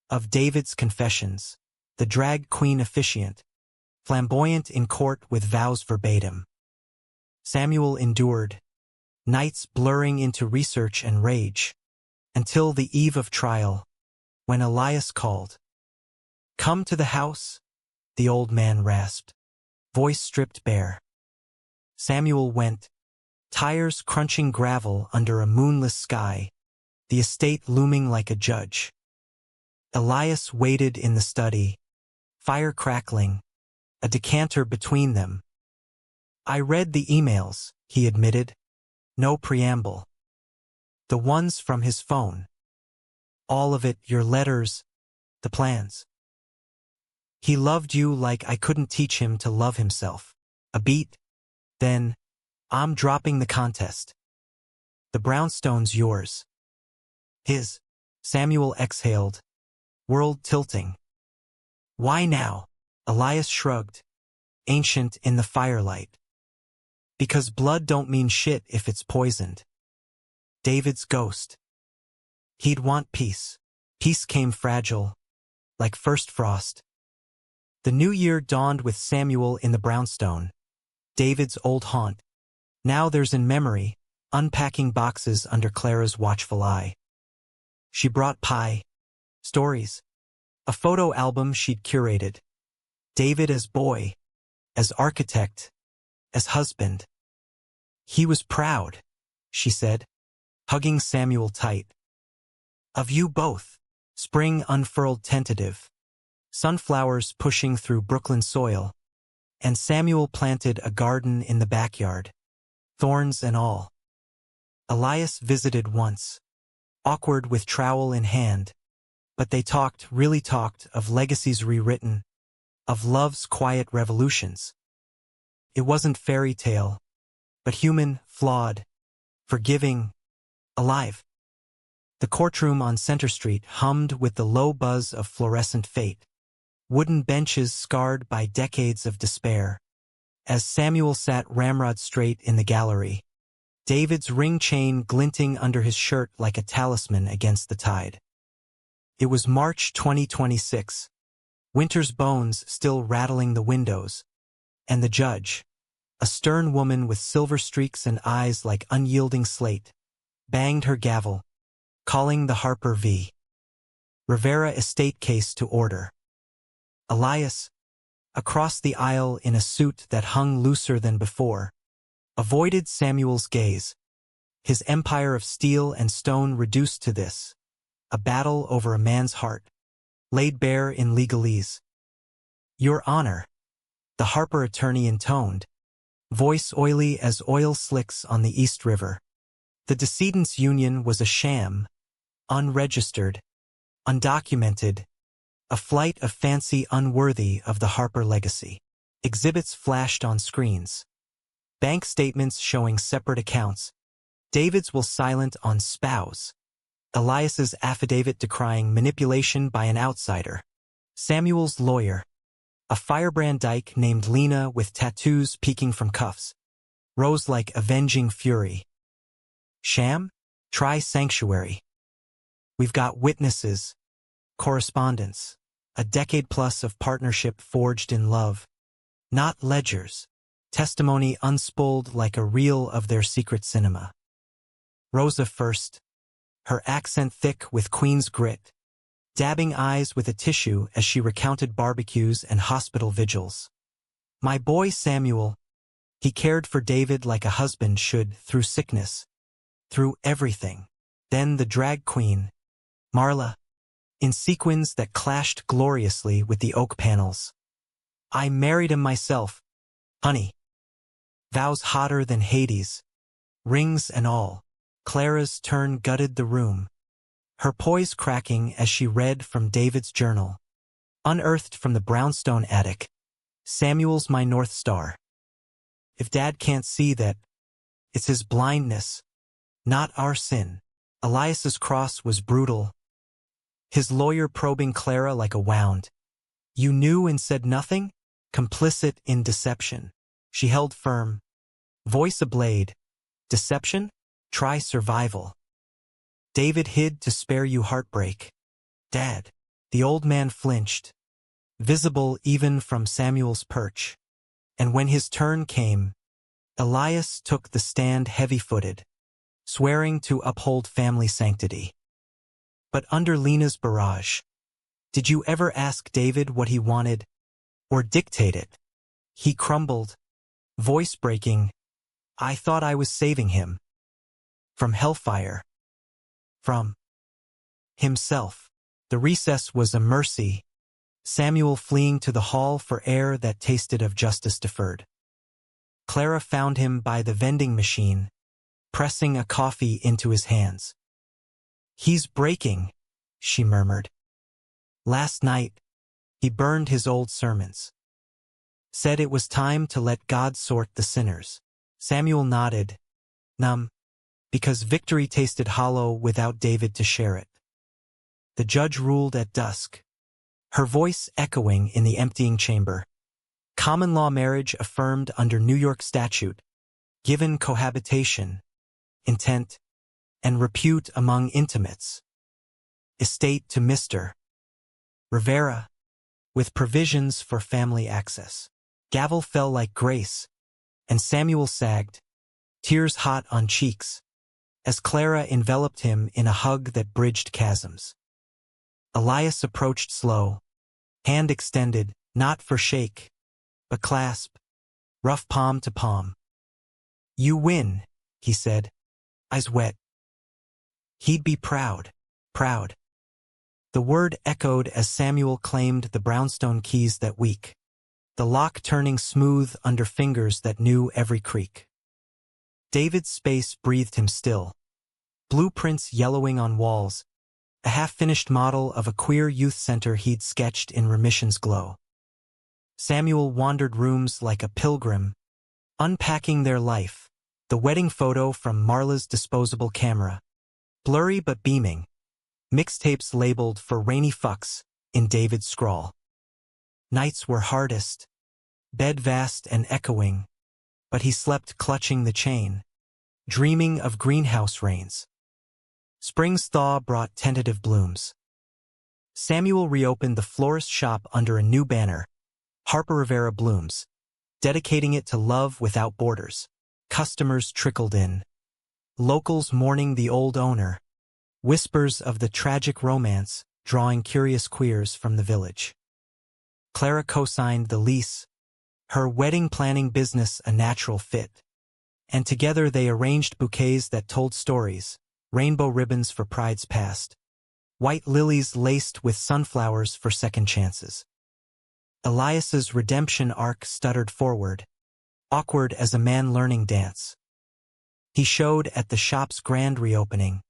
of David's confessions, the drag queen officiant, flamboyant in court with vows verbatim. Samuel endured, nights blurring into research and rage, until the eve of trial, when Elias called. "Come to the house," the old man rasped, voice stripped bare. Samuel went, tires crunching gravel under a moonless sky, the estate looming like a judge. Elias waited in the study, fire crackling, a decanter between them. "I read the emails," he admitted, no preamble. "The ones from his phone. All of it, your letters, the plans. He loved you like I couldn't teach him to love himself." A beat. Then, "I'm dropping the contest. The brownstone's yours." "His." Samuel exhaled, world tilting. "Why now?" Elias shrugged, ancient in the firelight. "Because blood don't mean shit if it's poisoned." David's ghost. He'd want peace. Peace came fragile, like first frost. The new year dawned with Samuel in the brownstone, David's old haunt. Now there's in memory, unpacking boxes under Clara's watchful eye. She brought pie, stories, a photo album she'd curated. David as boy, as architect, as husband. He was proud, she said, hugging Samuel tight. Of you both. Spring unfurled tentative. Sunflowers pushing through Brooklyn soil. And Samuel planted a garden in the backyard. Thorns and all. Elias visited once. Awkward with trowel in hand. But they talked, really talked, of legacies rewritten. Of love's quiet revolutions. It wasn't fairy tale. But human, flawed. Forgiving. Alive. The courtroom on Center Street hummed with the low buzz of fluorescent fate. Wooden benches scarred by decades of despair. As Samuel sat ramrod straight in the gallery, David's ring chain glinting under his shirt like a talisman against the tide. It was March 2026. Winter's bones still rattling the windows. And the judge, a stern woman with silver streaks and eyes like unyielding slate, banged her gavel, calling the Harper v. Rivera estate case to order. Elias, across the aisle in a suit that hung looser than before, avoided Samuel's gaze, his empire of steel and stone reduced to this, a battle over a man's heart, laid bare in legalese. Your Honor, the Harper attorney intoned, voice oily as oil slicks on the East River. The decedent's union was a sham, unregistered, undocumented, a flight of fancy unworthy of the Harper legacy. Exhibits flashed on screens. Bank statements showing separate accounts. David's will silent on spouse. Elias's affidavit decrying manipulation by an outsider. Samuel's lawyer. A firebrand dyke named Lena with tattoos peeking from cuffs. Rose like avenging fury. Sham? Try sanctuary. We've got witnesses, correspondence, a decade plus of partnership forged in love. Not ledgers, testimony unspooled like a reel of their secret cinema. Rosa first, her accent thick with Queen's grit, dabbing eyes with a tissue as she recounted barbecues and hospital vigils. My boy Samuel, he cared for David like a husband should through sickness, through everything. Then the drag queen, Marla, in sequins that clashed gloriously with the oak panels. I married him myself, honey. Vows hotter than Hades, rings and all. Clara's turn gutted the room, her poise cracking as she read from David's journal. Unearthed from the brownstone attic, Samuel's my North Star. If Dad can't see that, it's his blindness, not our sin. Elias's cross was brutal, his lawyer probing Clara like a wound. You knew and said nothing? Complicit in deception. She held firm, voice ablade. Deception? Try survival. David hid to spare you heartbreak. Dad. The old man flinched, visible even from Samuel's perch. And when his turn came, Elias took the stand heavy-footed, swearing to uphold family sanctity. But under Lena's barrage, did you ever ask David what he wanted, or dictate it? He crumbled, voice breaking. I thought I was saving him. From hellfire. From himself. The recess was a mercy, Samuel fleeing to the hall for air that tasted of justice deferred. Clara found him by the vending machine, pressing a coffee into his hands. He's breaking, she murmured. Last night, he burned his old sermons. Said it was time to let God sort the sinners. Samuel nodded, numb, because victory tasted hollow without David to share it. The judge ruled at dusk, her voice echoing in the emptying chamber. Common law marriage affirmed under New York statute, given cohabitation, intent, and repute among intimates. Estate to Mr. Rivera, with provisions for family access. Gavel fell like grace, and Samuel sagged, tears hot on cheeks, as Clara enveloped him in a hug that bridged chasms. Elias approached slow, hand extended, not for shake, but clasp, rough palm to palm. You win, he said, eyes wet. He'd be proud, proud. The word echoed as Samuel claimed the brownstone keys that week, the lock turning smooth under fingers that knew every creak. David's space breathed him still. Blueprints yellowing on walls, a half-finished model of a queer youth center he'd sketched in remission's glow. Samuel wandered rooms like a pilgrim, unpacking their life, the wedding photo from Marla's disposable camera, blurry but beaming, mixtapes labeled for rainy fucks in David's scrawl. Nights were hardest, bed vast and echoing, but he slept clutching the chain, dreaming of greenhouse rains. Spring's thaw brought tentative blooms. Samuel reopened the Florist shop under a new banner, Harper Rivera Blooms, dedicating it to love without borders. Customers trickled in. Locals mourning the old owner. Whispers of the tragic romance drawing curious queers from the village. Clara co-signed the lease, her wedding planning business a natural fit. And together they arranged bouquets that told stories, rainbow ribbons for prides past, white lilies laced with sunflowers for second chances. Elias's redemption arc stuttered forward, awkward as a man learning dance. He showed at the shop's grand reopening,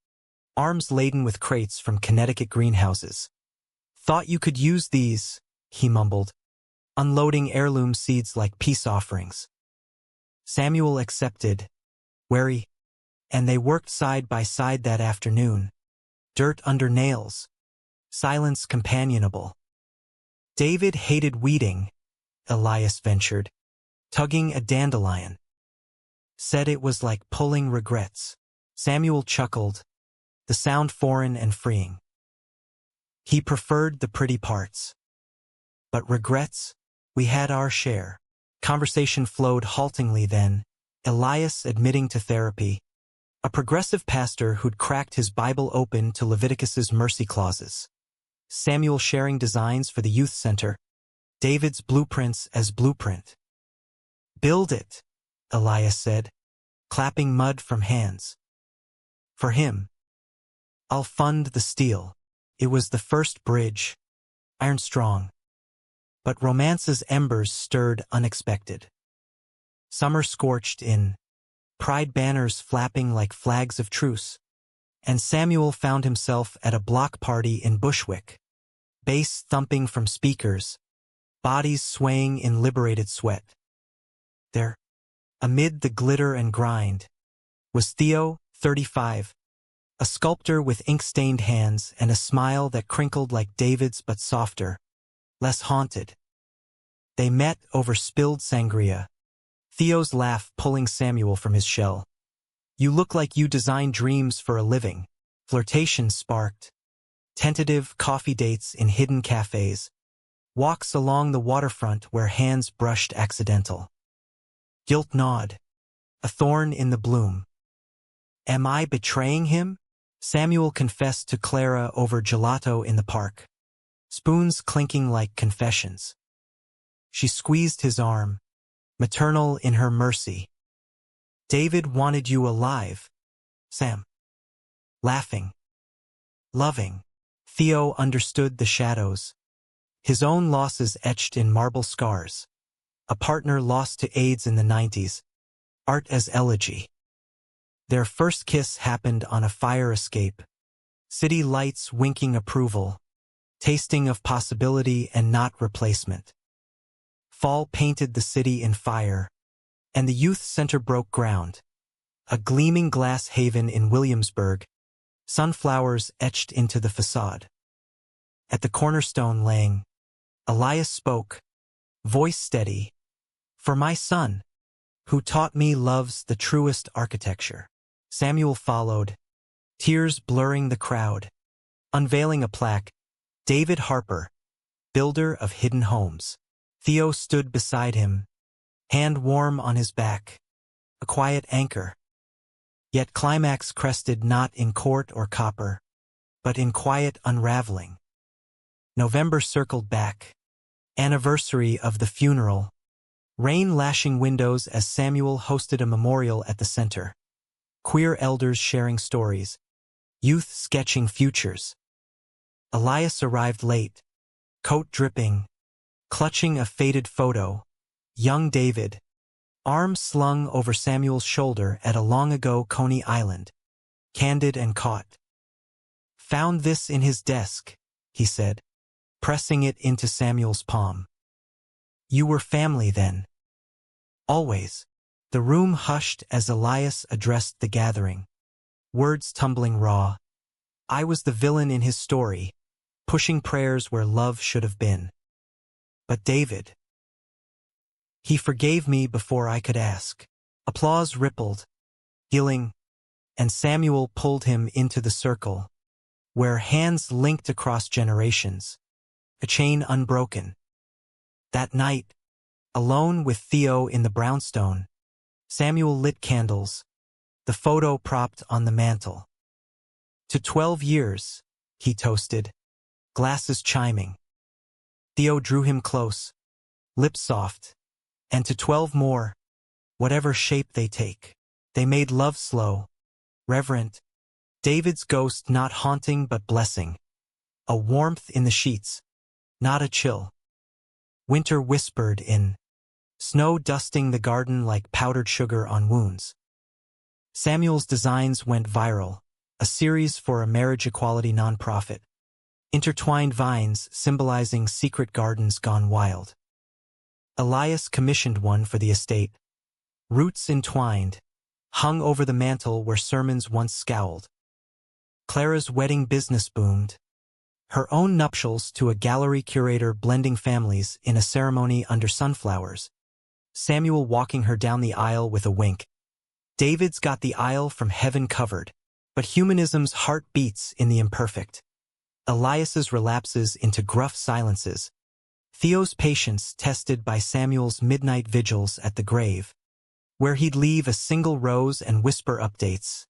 arms laden with crates from Connecticut greenhouses. Thought you could use these, he mumbled, unloading heirloom seeds like peace offerings. Samuel accepted, wary, and they worked side by side that afternoon, dirt under nails, silence companionable. David hated weeding, Elias ventured, tugging a dandelion. Said it was like pulling regrets. Samuel chuckled, the sound foreign and freeing. He preferred the pretty parts. But regrets? We had our share. Conversation flowed haltingly then, Elias admitting to therapy, a progressive pastor who'd cracked his Bible open to Leviticus's mercy clauses. Samuel sharing designs for the youth center, David's blueprints as blueprint. Build it, Elias said, clapping mud from hands. For him. I'll fund the steel. It was the first bridge, iron strong. But romance's embers stirred unexpected. Summer scorched in, pride banners flapping like flags of truce, and Samuel found himself at a block party in Bushwick, bass thumping from speakers, bodies swaying in liberated sweat. There, amid the glitter and grind, was Theo, 35, a sculptor with ink-stained hands and a smile that crinkled like David's but softer, less haunted. They met over spilled sangria, Theo's laugh pulling Samuel from his shell. You look like you design dreams for a living. Flirtation sparked. Tentative coffee dates in hidden cafes. Walks along the waterfront where hands brushed accidental. Guilt gnawed. A thorn in the bloom. Am I betraying him? Samuel confessed to Clara over gelato in the park. Spoons clinking like confessions. She squeezed his arm, maternal in her mercy. David wanted you alive, Sam. Laughing. Loving. Theo understood the shadows. His own losses etched in marble scars. A partner lost to AIDS in the 90s. Art as elegy. Their first kiss happened on a fire escape. City lights winking approval. Tasting of possibility and not replacement. Fall painted the city in fire, and the youth center broke ground. A gleaming glass haven in Williamsburg, sunflowers etched into the facade. At the cornerstone laying, Elias spoke, voice steady, for my son, who taught me love's the truest architecture. Samuel followed, tears blurring the crowd, unveiling a plaque, David Harper, builder of hidden homes. Theo stood beside him, hand warm on his back, a quiet anchor. Yet climax crested not in court or copper, but in quiet unraveling. November circled back, anniversary of the funeral, Rain lashing windows as Samuel hosted a memorial at the center. Queer elders sharing stories. Youth sketching futures. Elias arrived late, coat dripping, clutching a faded photo. Young David, arms slung over Samuel's shoulder at a long-ago Coney Island, candid and caught. Found this in his desk, he said, pressing it into Samuel's palm. You were family then. Always. The room hushed as Elias addressed the gathering, words tumbling raw. I was the villain in his story, pushing prayers where love should have been. But David. He forgave me before I could ask. Applause rippled, healing, and Samuel pulled him into the circle, where hands linked across generations, a chain unbroken. That night, alone with Theo in the brownstone, Samuel lit candles, the photo propped on the mantel. To 12 years, he toasted, glasses chiming. Theo drew him close, lips soft, and to 12 more, whatever shape they take. They made love slow, reverent, David's ghost not haunting but blessing, a warmth in the sheets, not a chill. Winter whispered in, snow dusting the garden like powdered sugar on wounds. Samuel's designs went viral, a series for a marriage equality nonprofit. Intertwined vines symbolizing secret gardens gone wild. Elias commissioned one for the estate. Roots entwined, hung over the mantel where sermons once scowled. Clara's wedding business boomed. Her own nuptials to a gallery curator blending families in a ceremony under sunflowers. Samuel walking her down the aisle with a wink. David's got the aisle from heaven covered, but humanism's heart beats in the imperfect. Elias's relapses into gruff silences. Theo's patience tested by Samuel's midnight vigils at the grave, where he'd leave a single rose and whisper updates.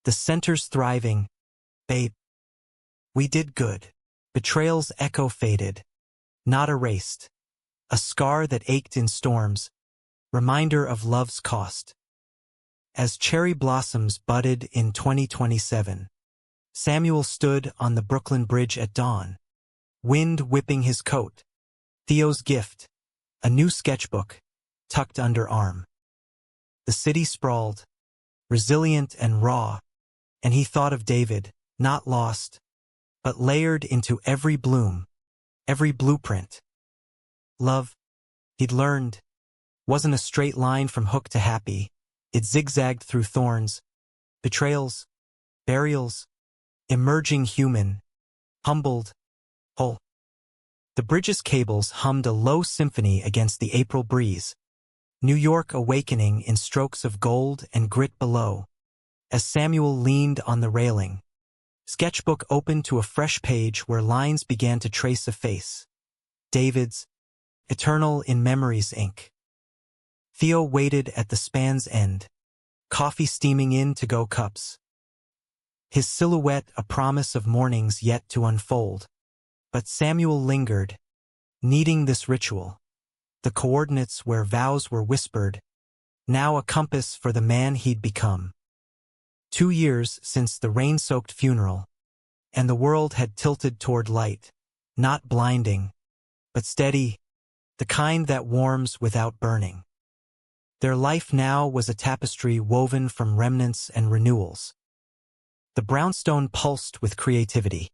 The center's thriving. Babe. We did good. Betrayal's echo faded, not erased. A scar that ached in storms, reminder of love's cost. As cherry blossoms budded in 2027, Samuel stood on the Brooklyn Bridge at dawn, wind whipping his coat. Theo's gift, a new sketchbook, tucked under arm. The city sprawled, resilient and raw, and he thought of David, not lost, but layered into every bloom, every blueprint. Love, he'd learned, wasn't a straight line from hook to happy. It zigzagged through thorns, betrayals, burials, emerging human, humbled, whole. The bridge's cables hummed a low symphony against the April breeze, New York awakening in strokes of gold and grit below. As Samuel leaned on the railing, sketchbook opened to a fresh page where lines began to trace a face. David's, eternal in memory's ink. Theo waited at the span's end, coffee steaming in to-go cups. His silhouette a promise of mornings yet to unfold. But Samuel lingered, needing this ritual. The coordinates where vows were whispered, now a compass for the man he'd become. 2 years since the rain-soaked funeral, and the world had tilted toward light, not blinding, but steady, the kind that warms without burning. Their life now was a tapestry woven from remnants and renewals. The brownstone pulsed with creativity.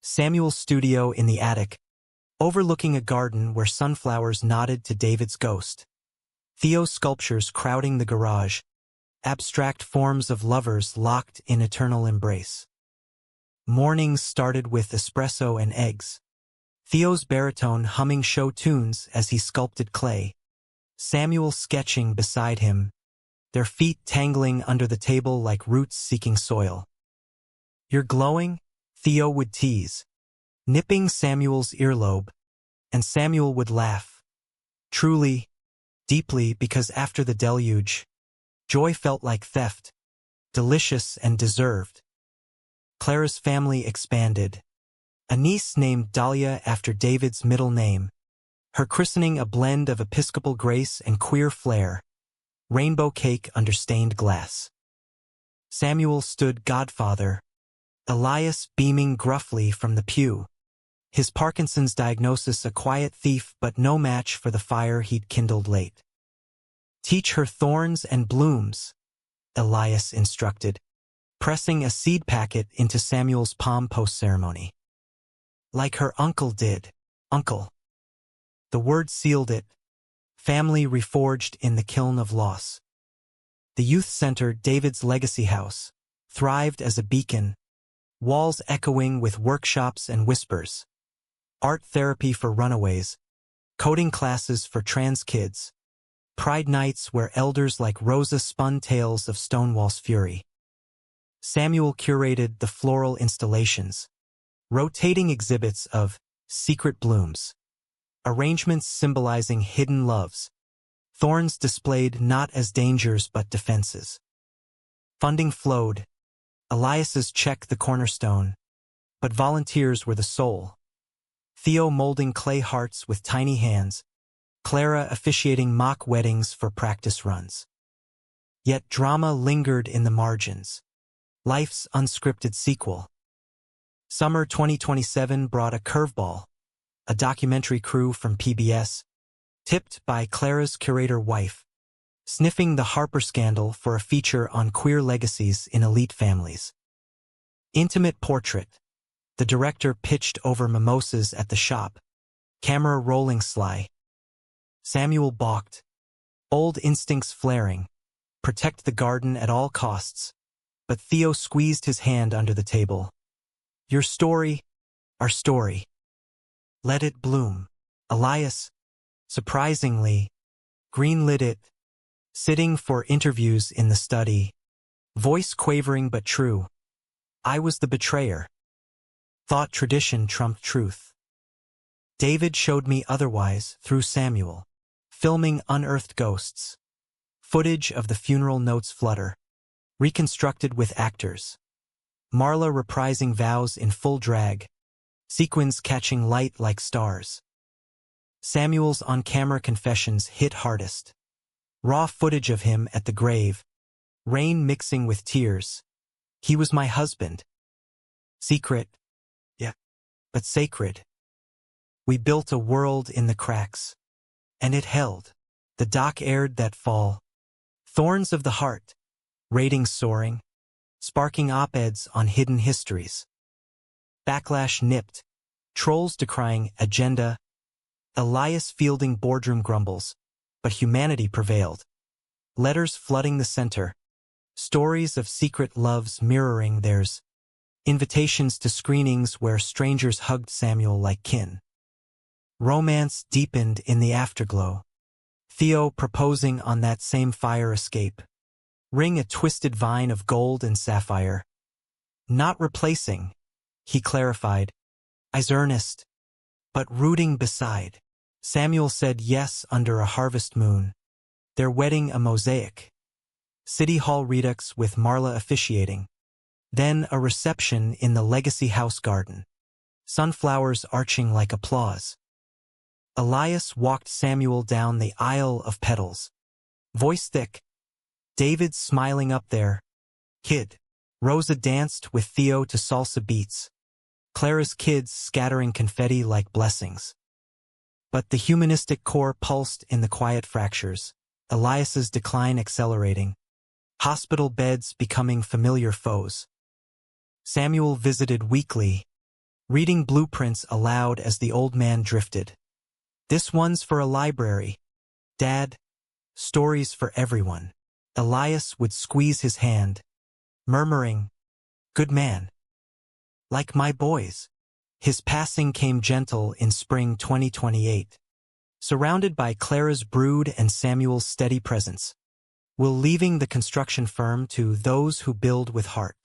Samuel's studio in the attic, overlooking a garden where sunflowers nodded to David's ghost. Theo's sculptures crowding the garage, abstract forms of lovers locked in eternal embrace. Mornings started with espresso and eggs. Theo's baritone humming show tunes as he sculpted clay. Samuel sketching beside him, their feet tangling under the table like roots seeking soil. You're glowing? Theo would tease, nipping Samuel's earlobe, and Samuel would laugh. Truly, deeply, because after the deluge, joy felt like theft, delicious and deserved. Clara's family expanded. A niece named Dahlia after David's middle name, her christening a blend of Episcopal grace and queer flair, rainbow cake under stained glass. Samuel stood godfather, Elias beaming gruffly from the pew, his Parkinson's diagnosis a quiet thief but no match for the fire he'd kindled late. "Teach her thorns and blooms," Elias instructed, pressing a seed packet into Samuel's palm post-ceremony. "Like her uncle did, uncle." The word sealed it, family reforged in the kiln of loss. The youth center, David's legacy house, thrived as a beacon, walls echoing with workshops and whispers. Art therapy for runaways, coding classes for trans kids, pride nights where elders like Rosa spun tales of Stonewall's fury. Samuel curated the floral installations, rotating exhibits of secret blooms, arrangements symbolizing hidden loves, thorns displayed not as dangers but defenses. Funding flowed, Elias's check the cornerstone, but volunteers were the soul. Theo molding clay hearts with tiny hands, Clara officiating mock weddings for practice runs. Yet drama lingered in the margins, life's unscripted sequel. Summer 2027 brought a curveball, a documentary crew from PBS, tipped by Clara's curator wife, sniffing the Harper scandal for a feature on queer legacies in elite families. Intimate portrait. The director pitched over mimosas at the shop, camera rolling sly. Samuel balked, old instincts flaring, protect the garden at all costs, but Theo squeezed his hand under the table. "Your story, our story. Let it bloom." Elias, surprisingly, greenlit it, sitting for interviews in the study, voice quavering but true. "I was the betrayer. Thought tradition trumped truth. David showed me otherwise through Samuel, filming unearthed ghosts. Footage of the funeral notes flutter, reconstructed with actors. Marla reprising vows in full drag, sequins catching light like stars. Samuel's on-camera confessions hit hardest. Raw footage of him at the grave, rain mixing with tears. "He was my husband. Secret, yeah, but sacred. We built a world in the cracks. And it held." The doc aired that fall. Thorns of the heart, ratings soaring, sparking op-eds on hidden histories. Backlash nipped, trolls decrying agenda, Elias fielding boardroom grumbles, but humanity prevailed. Letters flooding the center, stories of secret loves mirroring theirs, invitations to screenings where strangers hugged Samuel like kin. Romance deepened in the afterglow. Theo proposing on that same fire escape. Ring a twisted vine of gold and sapphire. "Not replacing," he clarified, "I's earnest, but rooting beside." Samuel said yes under a harvest moon, their wedding a mosaic. City Hall redux with Marla officiating. Then a reception in the Legacy House garden. Sunflowers arching like applause. Elias walked Samuel down the aisle of petals. Voice thick. David smiling up there. "Kid." Rosa danced with Theo to salsa beats. Clara's kids scattering confetti like blessings. But the humanistic core pulsed in the quiet fractures, Elias's decline accelerating. Hospital beds becoming familiar foes. Samuel visited weekly, reading blueprints aloud as the old man drifted. "This one's for a library. Dad, stories for everyone." Elias would squeeze his hand, murmuring, "Good man. Like my boys." His passing came gentle in spring 2028. Surrounded by Clara's brood and Samuel's steady presence, will leaving the construction firm to those who build with heart.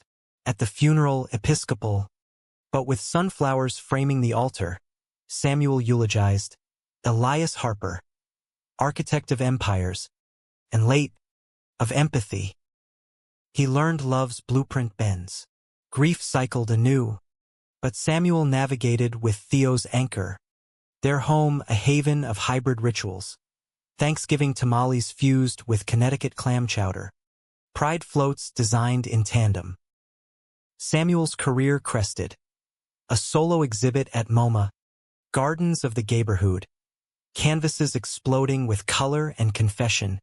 At the funeral, Episcopal, but with sunflowers framing the altar, Samuel eulogized Elias Harper, architect of empires, and late, of empathy. He learned love's blueprint bends. Grief cycled anew, but Samuel navigated with Theo's anchor, Their home a haven of hybrid rituals. Thanksgiving tamales fused with Connecticut clam chowder. Pride floats designed in tandem. Samuel's career crested. A solo exhibit at MoMA. Gardens of the Neighborhood. Canvases exploding with color and confession.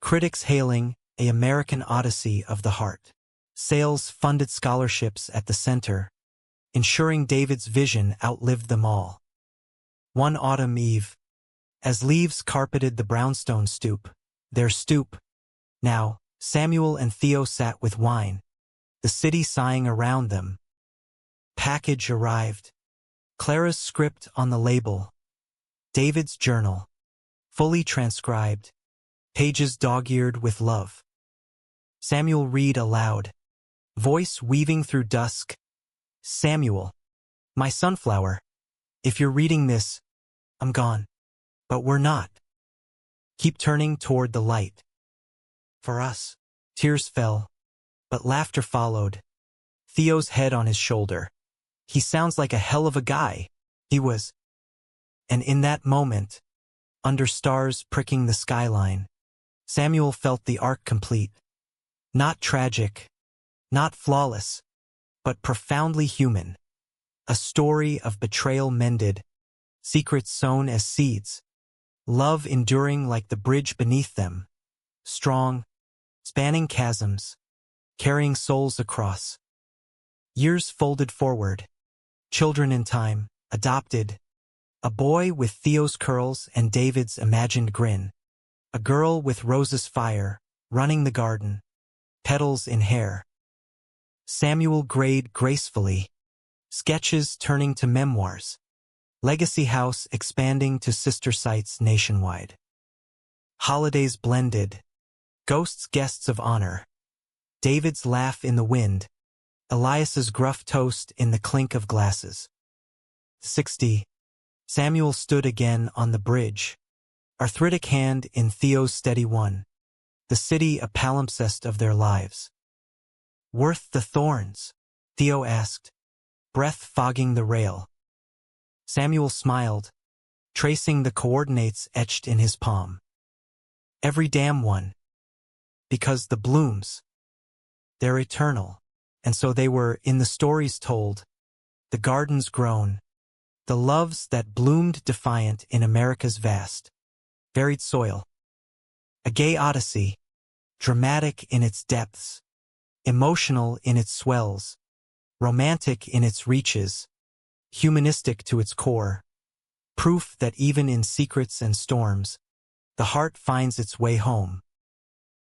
Critics hailing an American Odyssey of the heart. Sales funded scholarships at the center, ensuring David's vision outlived them all. One autumn eve, as leaves carpeted the brownstone stoop, their stoop, now, Samuel and Theo sat with wine, the city sighing around them. Package arrived. Clara's script on the label. David's journal, fully transcribed, pages dog-eared with love. Samuel read aloud, voice weaving through dusk. Samuel, my sunflower, if you're reading this, I'm gone. But we're not. Keep turning toward the light. For us. Tears fell, but laughter followed. Theo's head on his shoulder. He sounds like a hell of a guy. He was. And in that moment, under stars pricking the skyline, Samuel felt the arc complete. Not tragic, not flawless, but profoundly human. A story of betrayal mended, secrets sown as seeds, love enduring like the bridge beneath them, strong, spanning chasms, carrying souls across. Years folded forward, children in time, adopted, a boy with Theo's curls and David's imagined grin, a girl with Rose's fire, running the garden, petals in hair. Samuel grayed gracefully, sketches turning to memoirs, legacy house expanding to sister sites nationwide. Holidays blended, ghosts guests of honor, David's laugh in the wind, Elias's gruff toast in the clink of glasses. 60. Samuel stood again on the bridge, arthritic hand in Theo's steady one, the city a palimpsest of their lives. Worth the thorns? Theo asked, breath fogging the rail. Samuel smiled, tracing the coordinates etched in his palm. Every damn one. Because the blooms, they're eternal, and so they were in the stories told, the gardens grown, the loves that bloomed defiant in America's vast, varied soil. A gay odyssey, dramatic in its depths, emotional in its swells, romantic in its reaches, humanistic to its core, proof that even in secrets and storms, the heart finds its way home.